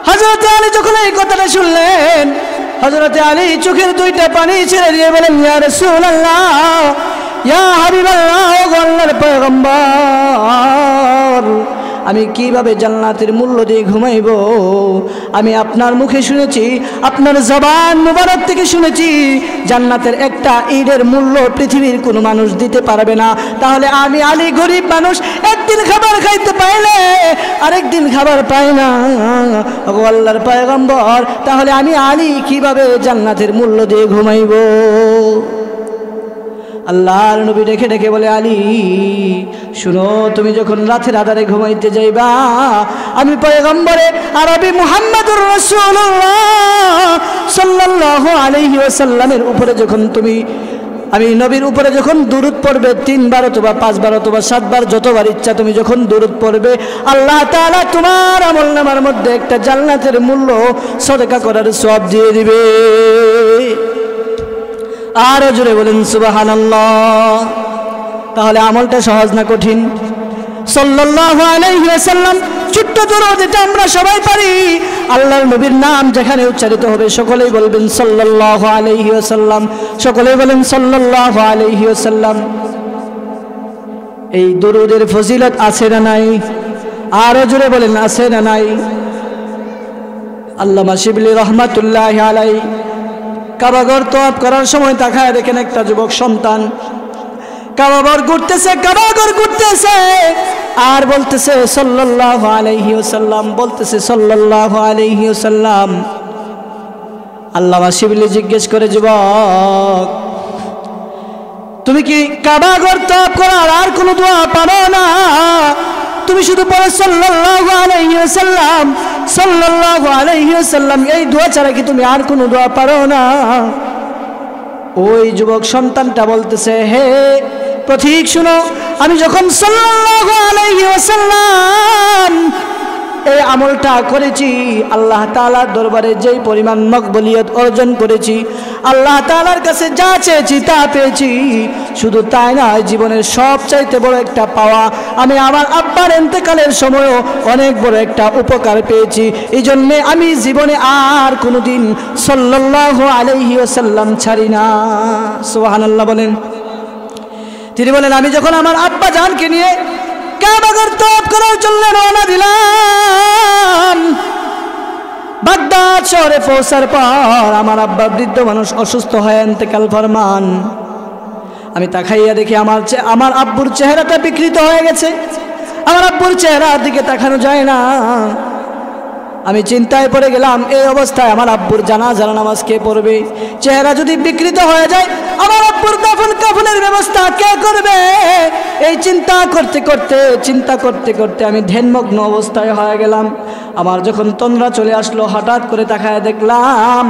A: হযরতে আলী যখন এই কথাটা শুনলেন, হযরতে আলী চোখের 2টা পানি ছেড়ে দিয়ে বলেন, ইয়া রাসূলুল্লাহ, ইয়া হাবিবাল্লাহ, ও আল্লাহর পয়গম্বর, আমি কিভাবে জান্নাতের মূল্য দিয়ে ঘুমাইব? আমি আপনার মুখে শুনেছি, আপনার জবান মুবারক থেকে শুনেছি, জান্নাতের একটা ইটের মূল্য পৃথিবীর কোনো মানুষ দিতে পারবে না। তাহলে আমি আলী গরিব মানুষ, একদিন খাবার খাইতে পাইলে আরেকদিন খাবার পাই না, ও আল্লাহর পয়গম্বর, তাহলে আমি আলী কিভাবে জান্নাতের মূল্য দিয়ে ঘুমাইব? আল্লাহর নবী ডেকে ডেকে বলে, আলী শুনো, তুমি যখন রাতের আধারে ঘুমাইতে যাইবা, আমি পয়গম্বরে আরবি মুহাম্মদুর রাসূলুল্লাহ সাল্লাল্লাহু আলাইহি ওয়াসাল্লামের উপরে যখন আমি নবীর উপরে যখন দুরূদ পড়বে 3 বার অথবা 5 বার অথবা 7 বার, যতবার ইচ্ছা তুমি যখন দুরূদ পড়বে, আল্লাহ তাআলা তোমার আমলনামার মধ্যে একটা জান্নাতের মূল্য সদকা করার সওয়াব দিয়ে দিবে। আরো জোরে বলেন সুবহানাল্লাহ। তাহলে আমলটা সহজ না কঠিন? সাল্লাল্লাহু আলাইহি ওয়াসাল্লাম ছোট্ট দরুদ, এটা আমরা সবাই পারি। আল্লাহর নবীর নাম যেখানে উচ্চারিত হবে সকলেই বলবেন সাল্লাল্লাহু আলাইহি ওয়াসাল্লাম। সকলেই বলেন সাল্লাল্লাহু আলাইহি ওয়াসাল্লাম। এই দরুদের ফজিলত আছে না নাই? আরো জোরে বলেন আছে না নাই? আল্লামা শিবলি রহমাতুল্লাহি আলাইহি কাবাঘর তওয়াফ করার সময় তাকায় দেখেন একটা যুবক সন্তান কাবাঘর ঘুরতেছে আর বলতেছে সাল্লাল্লাহু আলাইহি ওয়াসাল্লাম, বলতেছে সাল্লাল্লাহু আলাইহি ওয়াসাল্লাম। আল্লামা শিবলি জিজ্ঞেস করে, যুবক তুমি কি কাবাঘর তওয়াফ করার আর কোনো দোয়া পারো না? তুমি শুধু পড়ো সাল্লাল্লাহু আলাইহি ওয়াসাল্লাম, সাল্লাল্লাহু আলাইহি ওয়াসাল্লাম, এই দোয়া ছাড়া কি তুমি আর কোনো দোয়া পারো না? ওই যুবক সন্তানটা বলতেছে, হে পথিক শুনো, আমি যখন সাল্লাল্লাহু আলাইহি ওয়াসাল্লাম এই আমলটা করেছি, আল্লাহ তাআলার দরবারে যেই পরিমাণ মকবুলিয়ত অর্জন করেছি, আল্লাহ তাআলার কাছে যা চেয়েছি তা পেয়েছি। শুধু তাই নয়, জীবনের সবচাইতে বড় একটা পাওয়া, আমি আমার আব্বার ইন্তেকালের সময়ও অনেক বড় একটা উপকার পেয়েছি। এই জন্যে আমি জীবনে আর কোনোদিন সাল্লাল্লাহু আলাইহি ওয়াসাল্লাম ছাড়ি না। সুবহানাল্লাহ বলেন। তিনি বলেন, আমি যখন আমার আব্বা জানকে নিয়ে কাবাঘর তওয়াফ করার জন্য রওনা দিলাম, বাগদাদ শহরে পৌঁছার পর আমার আব্বা বৃদ্ধ মানুষ অসুস্থ হয়ে ইন্তেকাল ফরমান। আমি তাকাইয়া দেখি আমার আব্বুর চেহারাটা বিকৃত হয়ে গেছে। আমার আব্বুর চেহারার দিকে তাকানো যায় না। আমি চিন্তায় পড়ে গেলাম, এই অবস্থায় আমার আব্বুর জানাজার নামাজ কে পড়বে? চেহারা যদি বিকৃত হয়ে যায়, আমার আব্বুর দাফন কাফনের ব্যবস্থা কে করবে? এই চিন্তা করতে করতে আমি ধ্যানমগ্ন অবস্থায় হয়ে গেলাম। আমার যখন তন্দ্রা চলে আসলো, হঠাৎ করে তাকায় দেখলাম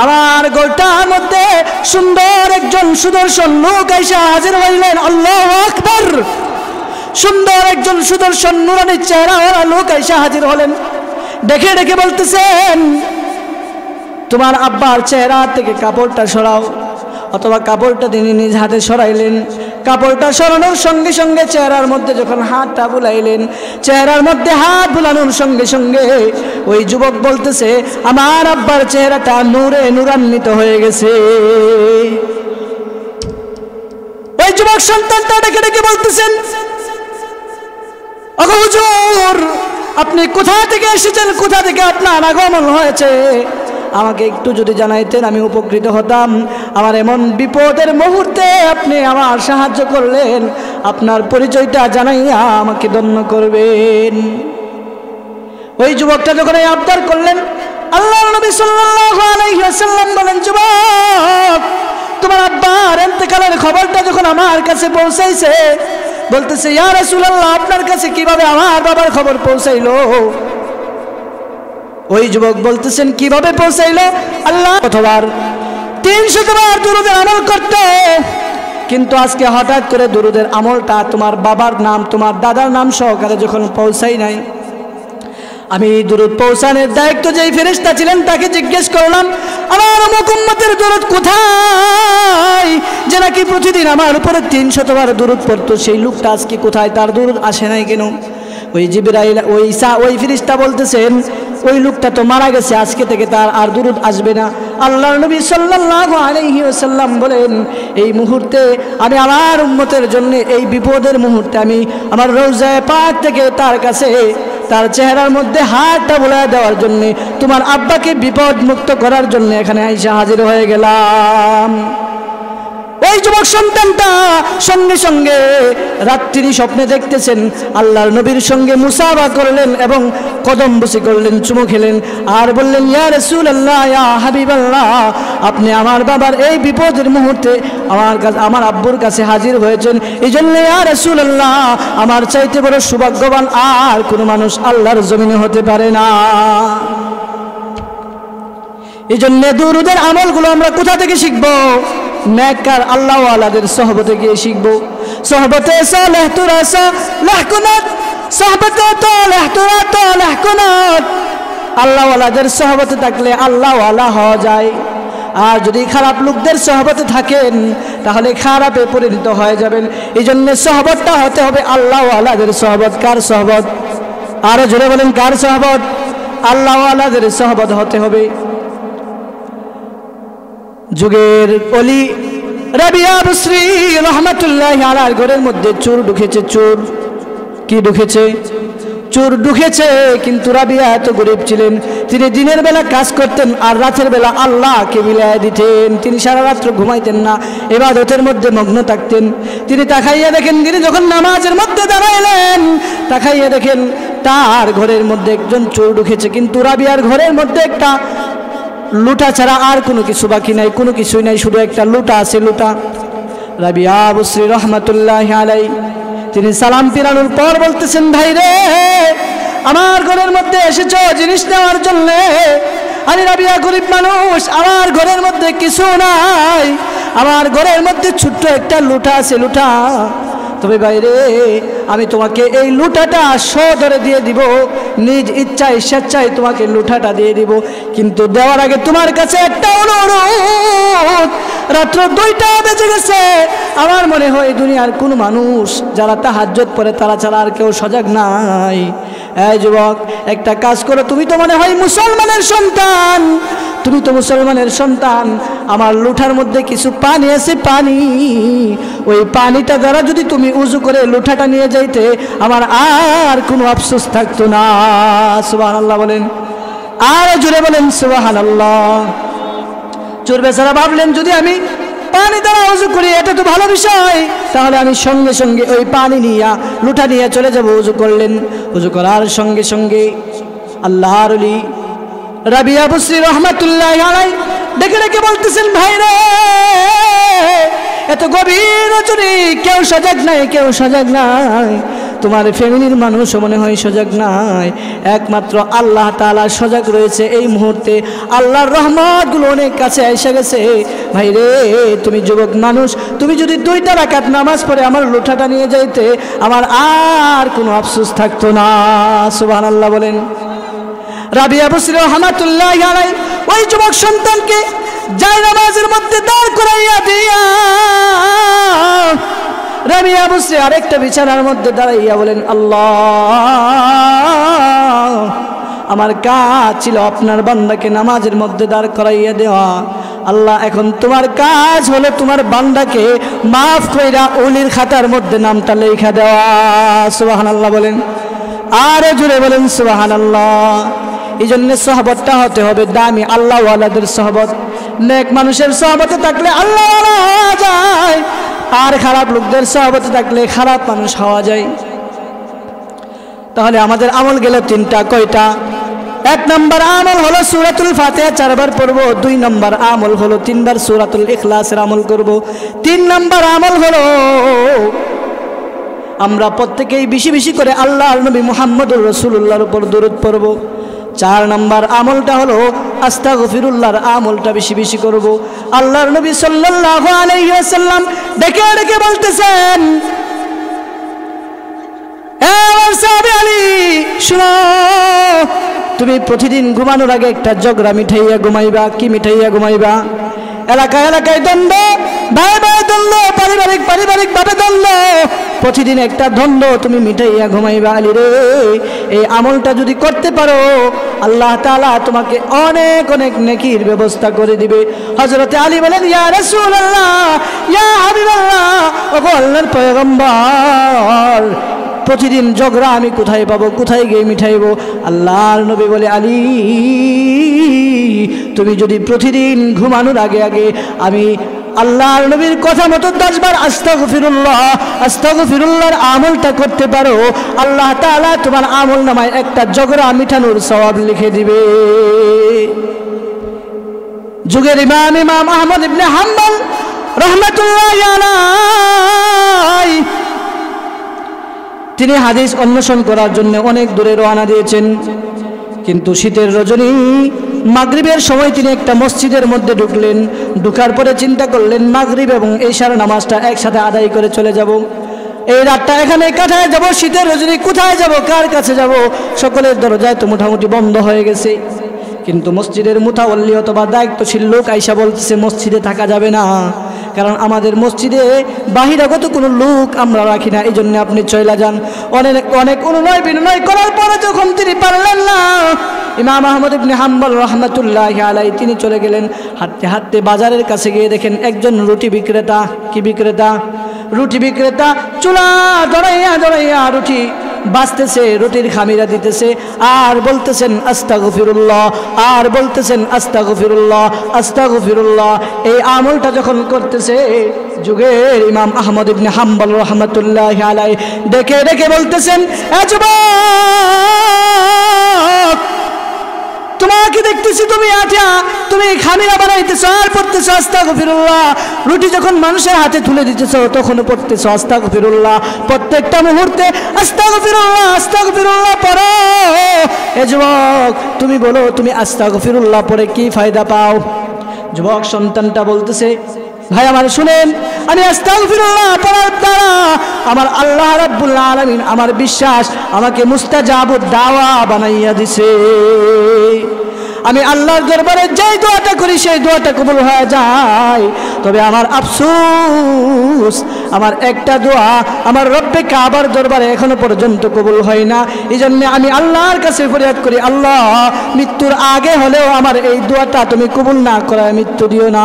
A: আমার গোলটার মধ্যে সুন্দর একজন সুদর্শন লোক আইসা হাজির হইলেন। আল্লাহু আকবার! সুন্দর একজন সুদর্শন নুরানি চেহারাওয়ালা লোক আইসা হাজির হলেন। দেখে ডেকে বলতেছেন, তোমার আব্বার চেহারা থেকে কাপড়টা সরাও। অথবা কাপড়টা তিনি নিজ হাতে সরাইলেন। কাপড়টা সরানোর সঙ্গে সঙ্গে চেহারার মধ্যে যখন হাতটা বুলাইলেন, চেহারার মধ্যে হাত বুলানোর সঙ্গে সঙ্গে ওই যুবক বলতেছে, আমার আব্বার চেহারাটা নূরে নূরান্বিত হয়ে গেছে। ওই যুবক সন্তানটা ডেকে ডেকে বলতেছেন, ওগো হুজুর, আপনি কোথা থেকে এসেছেন? কোথা থেকে আপনার আগমন হয়েছে? আমাকে একটু যদি জানাইতেন আমি উপকৃত হতাম। আমার এমন বিপদের মুহূর্তে আপনি আমার সাহায্য করলেন, আপনার পরিচয়টা জানাইয়া আমাকে ধন্য করবেন। ওই যুবকটা যখন এই আবদার করলেন, আল্লাহর নবী সাল্লাল্লাহু আলাইহি ওয়াসাল্লাম বলেন, যুবক, তোমার আব্বার ইন্তেকালের খবরটা যখন আমার কাছে পৌঁছাইছে, বলতেছে, ইয়া রাসূলুল্লাহ, আপনার কাছে কিভাবে আমার বাবার খবর পৌঁছাইলো? ওই যুবক বলতেছেন, কিভাবে পৌঁছাইলো? আল্লাহ কতবার 300 বার দুরূদের আমল করত, কিন্তু আজকে হঠাৎ করে দুরূদের আমলটা তোমার বাবার নাম, তোমার দাদার নাম সহকারে যখন পৌঁছাই নাই, আমি দুরূদ পৌঁছানোর দায়িত্ব যেই ফেরেশতা ছিলেন তাকে জিজ্ঞেস করলাম, আমার অমুক উম্মতের দুরূদ কোথায়? যে নাকি প্রতিদিন আমার উপরে 300 বার দুরূদ পড়তো, সেই লোকটা আজকে কোথায়? তার দুরূদ আসে নাই কেন? ওই জিবরাইল, ওই ফেরেশতা বলতেছেন, ওই লোকটা তো মারা গেছে, আজকে থেকে তার আর দুরূদ আসবে না। আল্লাহর নবী সাল্লাল্লাহু আলাইহি ওয়াসাল্লাম বলেন, এই মুহূর্তে আমি আমার উম্মতের জন্য, এই বিপদের মুহূর্তে আমি আমার রওজায়ে পাক থেকে তার কাছে তার চেহারার মধ্যে হাতটা বুলায় দেওয়ার জন্য, তোমার আব্বাকে বিপদ মুক্ত করার জন্য এখানে আইসা হাজির হয়ে গেলাম। ওই যুবক সন্তানটা সঙ্গে সঙ্গে রাত্রি স্বপ্নে দেখতেছেন, আল্লাহর নবীর সঙ্গে মুসাফা করলেন এবং কদম বসি করলেন, চুমু খেলেন, আর বললেন, ইয়া রাসূলুল্লাহ, ইয়া হাবিবাল্লাহ, আপনি আমার বাবার এই বিপদের মুহূর্তে আমার আব্বুর কাছে হাজির হয়েছেন, এই জন্য ইয়া রাসূলুল্লাহ, আমার চাইতে বড় সৌভাগ্যবান আর কোনো মানুষ আল্লাহর জমিনে হতে পারে না। এই জন্য দুরূদের আমলগুলো আমরা কোথা থেকে শিখবো? নেককার আল্লাহওয়ালাদের সোহবতে গিয়ে শিখবো। সোহবতে সালেহ তুরা সালেহ কুনাত, সোহবতে তালেহ তুরা তালেহ কুনাত। আল্লাহওয়ালাদের সোহবতে থাকলে আল্লাহওয়ালা হওয়া যায়। আর যদি খারাপ লোকদের সোহবতে থাকেন তাহলে খারাপে পরিণত হয়ে যাবেন। এই জন্য সোহবতটা হতে হবে আল্লাহওয়ালাদের সোহবত। কার সোহবত? আরো জোরে বলেন, কার সোহবত? আল্লাহওয়ালাদের সোহবত হতে হবে। যুগের অলি রাবিয়া বসরি রহমাতুল্লাহি আলাইহির ঘরের মধ্যে চোর ঢুকেছে। চোর কি ঢুকেছে? চোর ঢুকেছে। কিন্তু রাবিয়া এত গরিব ছিলেন, তিনি দিনের বেলা কাজ করতেন আর রাতের বেলা আল্লাহকে বিলায় দিতেন। তিনি সারা রাত্র ঘুমাইতেন না, ইবাদতের মধ্যে মগ্ন থাকতেন। তিনি তাকাইয়া দেখেন, তিনি যখন নামাজের মধ্যে দাঁড়াইলেন, তাকাইয়া দেখেন তার ঘরের মধ্যে একজন চোর ঢুকেছে। কিন্তু রাবিয়ার ঘরের মধ্যে একটা লুটা ছাড়া আর কোনো কিছু বাকি নাই, কোনো কিছুই নাই, শুধু একটা লুটা আছে, লুটা। রাবিয়া বসরি রহমাতুল্লাহি আলাইহি তিনি সালাম ফিরানোর পর বলতেছেন, ভাই রে, আমার ঘরের মধ্যে এসেছো জিনিস নেওয়ার জন্য। আমি রাবিয়া গরিব মানুষ, আমার ঘরের মধ্যে কিছু নাই, আমার ঘরের মধ্যে ছোট্ট একটা লুটা আছে, লুটা। তবে বাইরে আমি তোমাকে এই লুটাটা সদরে দিয়ে দিব, নিজ ইচ্ছায় স্বেচ্ছায় তোমাকে লুটাটা দিয়ে দিব। কিন্তু দেওয়ার আগে তোমার কাছে একটা অনুরোধ। রাত্র 2টা বেজে গেছে, আমার মনে হয় দুনিয়ার কোনো মানুষ যারা তাহাজ্জুদ পড়ে তারা ছাড়া আর কেউ সজাগ নাই। এই যুবক, একটা কাজ করো, তুমি তো মনে হয় মুসলমানের সন্তান, তুমি তো মুসলমানের সন্তান। আমার লুঠার মধ্যে কিছু পানি আছে, পানি, ওই পানিটা দ্বারা যদি তুমি উজু করে লুঠাটা নিয়ে যাইতে আমার আর কোনো আফসোস থাকতো না। সুবহানাল্লাহ বলেন, আর জোরে বলেন সুবহানাল্লাহ। চোর বেচারা ভাবলেন, যদি আমি পানি দ্বারা উজু করি এটা তো ভালো বিষয়, তাহলে আমি সঙ্গে সঙ্গে ওই পানি নিয়ে লুঠা নিয়ে চলে যাব। উজু করলেন। উজু করার সঙ্গে সঙ্গে আল্লাহর ওলি রাবিয়া বসরি রহমাতুল্লাহি আলাইহি ডেকে ডেকে বলতেছেন, ভাই রে, এত গভীর রজনী কেউ সজাগ নাই, কেউ সজাগ নাই। তোমার ফ্যামিলির মানুষ মনে হয় সজাগ নাই, একমাত্র আল্লাহ তাআলা সজাগ রয়েছে এই মুহূর্তে। আল্লাহর রহমতগুলো অনেক কাছে এসে গেছে। ভাই রে, তুমি যুবক মানুষ, তুমি যদি 2টা রাকাত নামাজ পড়ে আমার লোটাটা নিয়ে যাইতে, আমার আর কোনো আফসোস থাকতো না। সুবহানাল্লাহ বলেন। রাবিয়া বসরি রহমাতুল্লাহি আলাইহি ওই যুবক সন্তানকে যায় নামাজের মধ্যে দাঁড় করাইয়া দিয়া রাবিয়া বসরি আরেকটা বিছানার মধ্যে দাঁড়াইয়া বলেন, আল্লাহ, আমার কাজ ছিল আপনার বান্দাকে নামাজের মধ্যে দাঁড় করাইয়া দেওয়া। আল্লাহ, এখন তোমার কাজ হলো তোমার বান্দাকে মাফ কইরা ওলির খাতার মধ্যে নামটা লেখা দেওয়া। সুবহানাল্লাহ বলেন, আরো জোরে বলেন সুবহানাল্লাহ। এই জন্য সহবতটা হতে হবে দামি আল্লাহ ওয়ালাদের সহবত। নেক মানুষের সহবতে থাকলে আল্লাহ ওয়ালা হওয়া যায়, আর খারাপ লোকদের সহবতে থাকলে খারাপ মানুষ হওয়া যায়। তাহলে আমাদের আমল গেল 3টা। কয়টা? 1 নম্বর আমল হলো সূরাতুল ফাতিহা 4 বার পড়ব। 2 নম্বর আমল হলো 3 বার সূরাতুল ইখলাসের আমল করব। 3 নম্বর আমল হলো আমরা প্রত্যেকেই বেশি বেশি করে আল্লাহর নবী মুহাম্মদুর রাসূলুল্লাহর উপর দরুদ পড়ব। 4 নম্বর আমলটা হলো আস্তাগফিরুল্লাহর আমলটা বেশি বেশি করব। আল্লাহর নবী সাল্লাল্লাহু আলাইহি ওয়াসাল্লাম ডেকে ডেকে বলতেছেন, এ আমার সাহাবী আলী, শুনো, তুমি প্রতিদিন ঘুমানোর আগে একটা জগরা মিঠাইয়া ঘুমাইবা। কি মিঠাইয়া ঘুমাইবা? এলাকায় এলাকায় দ্বন্দ্ব, ভাই ভাই দ্বন্দ্ব, পারিবারিক ভাবে দ্বন্দ্ব, প্রতিদিন একটা দ্বন্দ্ব তুমি মিটাইয়া ঘুমাইবা। আলী রে, এই আমলটা যদি করতে পারো, আল্লাহ তাআলা তোমাকে অনেক অনেক নেকির ব্যবস্থা করে দিবে। হযরতে আলী বলেন, ইয়া রাসূলুল্লাহ, ইয়া হাবিবাল্লাহ, ওগো আল্লাহর পয়গম্বর, প্রতিদিন ঝগড়া আমি কোথায় পাবো, কোথায় গিয়ে মিঠাইবো? আল্লাহর নবী বলে, আলী, তুমি যদি প্রতিদিন ঘুমানোর আগে আগে আমি আল্লাহর নবীর কথা মতো 10 বার আস্তাগফিরুল্লাহর আমলটা করতে পারো, আল্লাহ তাআলা তোমার আমল নামায় একটা ঝগড়া মিটানোর সওয়াব লিখে দিবে। যুগের ইমাম আহমদ ইবনে হাম্বল রাহমাতুল্লাহি আলাইহি তিনি হাদিস অন্বেষণ করার জন্য অনেক দূরে রওনা দিয়েছেন। কিন্তু শীতের রজনী মাগরিবের সময় তিনি একটা মসজিদের মধ্যে ঢুকলেন। ঢুকার পরে চিন্তা করলেন, মাগরিব এবং ইশার নামাজটা একসাথে আদায় করে চলে যাব। এই রাতটা এখানে কাটায় যাব। শীতের রজনী কোথায় যাব, কার কাছে যাব? সকলের দরজায় তো মোটামুটি বন্ধ হয়ে গেছে। কিন্তু মসজিদের মুতাওয়াল্লি অথবা দায়িত্বশীল লোক আইসা বলতেছে, মসজিদে থাকা যাবে না, কারণ আমাদের মসজিদে বাহিরাগত কোনো লোক আমরা রাখি না, এই জন্য আপনি চলে যান। অনেক অনেক অনুনয় বিনয় করার পরে যখন তিনি পারলেন না, ইমাম আহমদ ইবনে হাম্বল রাহমাতুল্লাহি আলাইহি তিনি চলে গেলেন। হাঁটতে হাঁটতে বাজারের কাছে গিয়ে দেখেন একজন রুটি বিক্রেতা। কি বিক্রেতা? রুটি বিক্রেতা চুলা জড়াইয়া জড়াইয়া রুটি বাঁচতেছে, রুটির খামিরা দিতেছে, আর বলতেছেন আস্তাগফিরুল্লাহ, আর বলতেছেন আস্তাগফিরুল্লাহ, আস্তাগফিরুল্লাহ। এই আমলটা যখন করতেছে, যুগের ইমাম আহমদ ইবনে হাম্বল রাহমাতুল্লাহি আলাইহি ডেকে ডেকে বলতেছেন, এ যুবক, তোমাকে দেখতেছি তুমি তুমি খামিরা বানাইতেছো আর পড়তেছো আস্তাগফিরুল্লাহ। রুটি যখন মানুষের হাতে তুলে দিতেছো তখনও পড়তেছো আস্তাগফিরুল্লাহ। প্রত্যেকটা মুহূর্তে আস্তাগফিরুল্লাহ আস্তাগফিরুল্লাহ পড়ো। এ যুবক, তুমি বলো, তুমি আস্তাগফিরুল্লাহ পড়ে কি ফায়দা পাও? যুবক সন্তানটা বলতেছে, ভাই আমার শুনেন, আমি আস্তাগফিরুল্লাহ পড়ার দ্বারা আমার আল্লাহ রাব্বুল আলামিন, আমার বিশ্বাস, আমাকে মুস্তাজাবুদ দাওয়া বানাইয়া দিছে। আমি আল্লাহর দরবারে যেই দোয়াটা করি সেই দোয়াটা কবুল হয়ে যায়। তবে আমার আফসোস, আমার একটা দোয়া আমার রব্বে কাবার দরবারে এখনো পর্যন্ত কবুল হয় না। এই জন্য আমি আল্লাহর কাছে ফরিয়াদ করি, আল্লাহ, মৃত্যুর আগে হলেও আমার এই দোয়াটা তুমি কবুল না করায় মৃত্যু দিও না।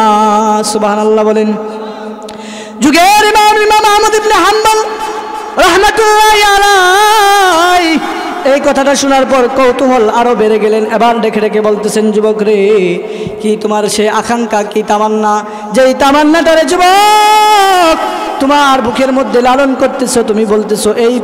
A: সুবহানাল্লাহ বলেন। যুগের ইমাম আহমদ ইবনে হাম্বল রাহমাতুল্লাহি আলাইহি এই কথাটা শোনার পর কৌতূহল আরো বেড়ে গেলেন। এবার ডেকে ডেকে বলতেছেন, যুবক রে, কি তোমার সে আকাঙ্ক্ষা, কি তামান্না, যেই তামান্নাটা রে যুবক তোমার বুকের মধ্যে লালন করতেছো, তুমি বলতেছো এই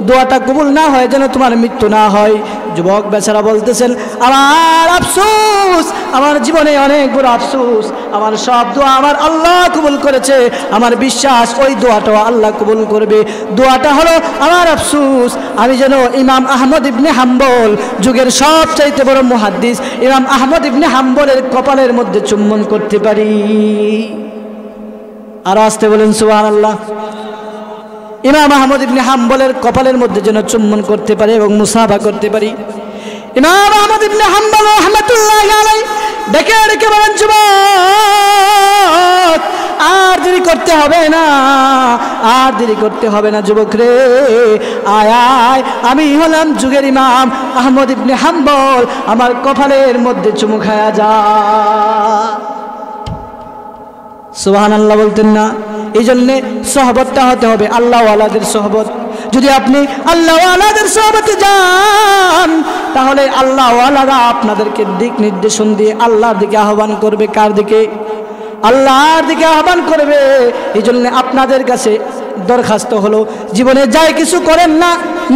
A: দোয়াটা কবুল না হয়, যেন তোমার মৃত্যু না হয়। যুবক বেচারা বলতেছেন, আমার আফসোস, আমার জীবনে অনেক বড় আফসোস, আমার সব দোয়া আমার আল্লাহ কবুল করেছে, আমার বিশ্বাস ওই দোয়াটাও আল্লাহ কবুল করবে। দোয়াটা হলো আমার আফসোস, আমি যেন ইমাম আহমদ ইবনে হাম্বল, যুগের সবচাইতে বড় মুহাদ্দিস ইমাম আহমদ ইবনে হাম্বলের কপালের মধ্যে চুম্বন করতে পারি। আর আসতে বলেন সুবহানাল্লাহ। ইমাম আহমদ ইবনে হাম্বলের কপালের মধ্যে যেন চুম্বন করতে পারি এবং মুসাফা করতে পারি। ইমাম আহমদ ইবনে হাম্বল রাহমাতুল্লাহি আলাইহি ডেকে ডেকে বলেন, যুবক আর দেরি করতে হবে না, আর দেরি করতে হবে না যুবক রে, আয় আয়, আমি হলাম যুগের ইমাম আহমদ ইবনে হাম্বল, আমার কপালের মধ্যে চুমু খায়া যা। সুবহানাল্লাহ বলতেন না? এই জন্যে সহবতটা হতে হবে আল্লাহওয়ালাদের সহবত। যদি আপনি আল্লাহওয়ালাদের সহবতে যান, তাহলে আল্লাহওয়ালারা আপনাদেরকে দিক নির্দেশন দিয়ে আল্লাহর দিকে আহ্বান করবে। কার দিকে? আল্লাহর দিকে আহ্বান করবে। এই জন্য আপনাদের কাছে দরখাস্ত হলো, জীবনে যাই কিছু করেন না,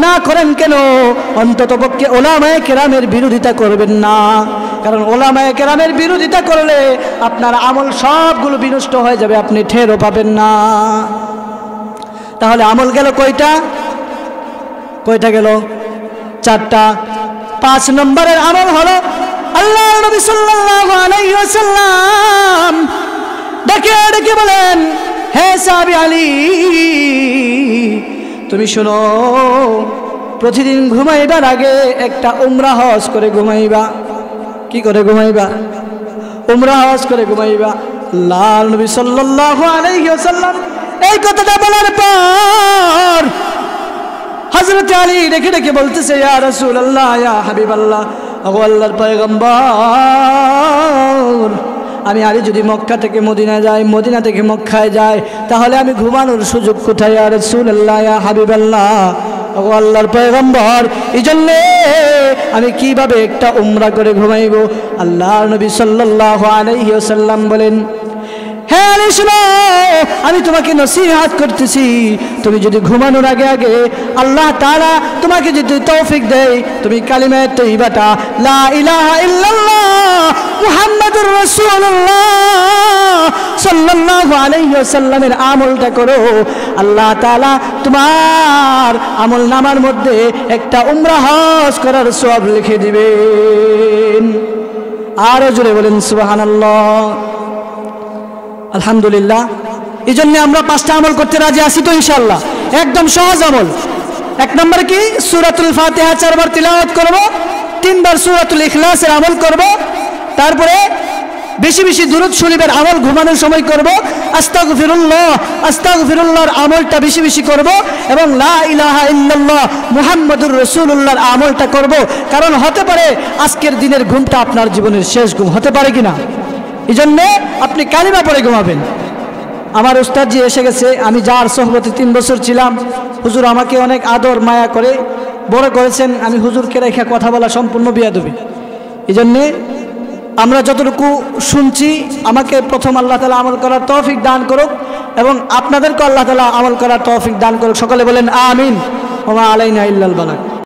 A: না করেন কেন, অন্তত পক্ষে ওলামায়ে কেরামের বিরোধিতা করবেন না। কারণ ওলামায়ে কেরামের বিরোধিতা করলে আপনার আমল সবগুলো বিনষ্ট হয়ে যাবে, আপনি ঠেরও পাবেন না। তাহলে আমল গেল কয়টা? কয়টা গেল? 4টা। 5 নম্বরের আমল হলো আল্লাহ নবী সাল্লাল্লাহু আলাইহি ওয়াসাল্লাম ডেকে ডেকে বলেন, হে সাহাবী আলী, তুমি শোনো, প্রতিদিন ঘুমাইবার আগে একটা উমরা হজ করে ঘুমাইবা। কি করে ঘুমাইবা? উমরা হজ করে ঘুমাইবা। আল্লাহ নবী সাল্লাল্লাহু আলাইহি ওয়াসাল্লাম এই কথাটা বলার পর হযরত আলী ডেকে ডেকে বলতেছে, ইয়া রাসূলুল্লাহ, ইয়া হাবিবাল্লাহ, ওগো আল্লাহর পয়গম্বর, আমি আলী যদি মক্কা থেকে মদিনা যাই, মদিনা থেকে মক্কায় যাই, তাহলে আমি ঘুমানোর সুযোগ কোথায়? ইয়া রাসূলুল্লাহ, ইয়া হাবিবাল্লাহ, ওগো আল্লাহর পয়গম্বর, এই জন্যে আমি কিভাবে একটা উমরা করে ঘুমাইব? আল্লাহর নবী সাল্লাল্লাহু আলাইহি ওয়াসাল্লাম বলেন, হে আলী শুনো, আমি তোমাকে নসিহত করতেছি, তুমি যদি ঘুমানোর আগে আগে আল্লাহ তাআলা তোমাকে যদি তৌফিক দেয়, তুমি কালিমা তাইয়্যিবাটা লা ইলাহা ইল্লাল্লাহ মুহাম্মাদুর রাসূলুল্লাহ সাল্লাল্লাহু আলাইহি ওয়াসাল্লামের আমলটা করো, আল্লাহ তাআলা তোমার আমল নামার মধ্যে একটা উমরা হজ করার সওয়াব লিখে দিবেন। আরো জোরে বলেন সুবহানাল্লাহ। আলহামদুলিল্লাহ। এই জন্য আমরা 5টা আমল করতে রাজি আছি তো ইনশাআল্লাহ। একদম সহজ আমল। 1 নম্বর কি? সূরাতুল ফাতিহা 4 বার তিলাওয়াত করব, 3 বার সূরাতুল ইখলাসের আমল করব, তারপরে বেশি বেশি দুরূদ শরীফের আমল ঘুমানোর সময় করব, আস্তাগফিরুল্লাহ, আস্তাগফিরুল্লাহর আমলটা বেশি বেশি করব, এবং লা ইলাহা ইল্লাল্লাহ মুহাম্মাদুর রাসূলুল্লাহর আমলটা করব। কারণ হতে পারে আজকের দিনের ঘুমটা আপনার জীবনের শেষ ঘুম হতে পারে কিনা, এই জন্যে আপনি কালিমা পড়ে ঘুমাবেন। আমার উস্তাদজি এসে গেছে, আমি যার সোহবতে 3 বছর ছিলাম, হুজুর আমাকে অনেক আদর মায়া করে বড় করেছেন, আমি হুজুরকে রেখে কথা বলা সম্পূর্ণ বিয়াদবি। এই জন্যে আমরা যতটুকু শুনছি, আমাকে প্রথম আল্লাহ তাআলা আমল করার তৌফিক দান করুক, এবং আপনাদেরকে আল্লাহ তাআলা আমল করার তৌফিক দান করুক। সকলে বলেন আমিন। ওয়া মা আলাইনা ইল্লাল বালাগ।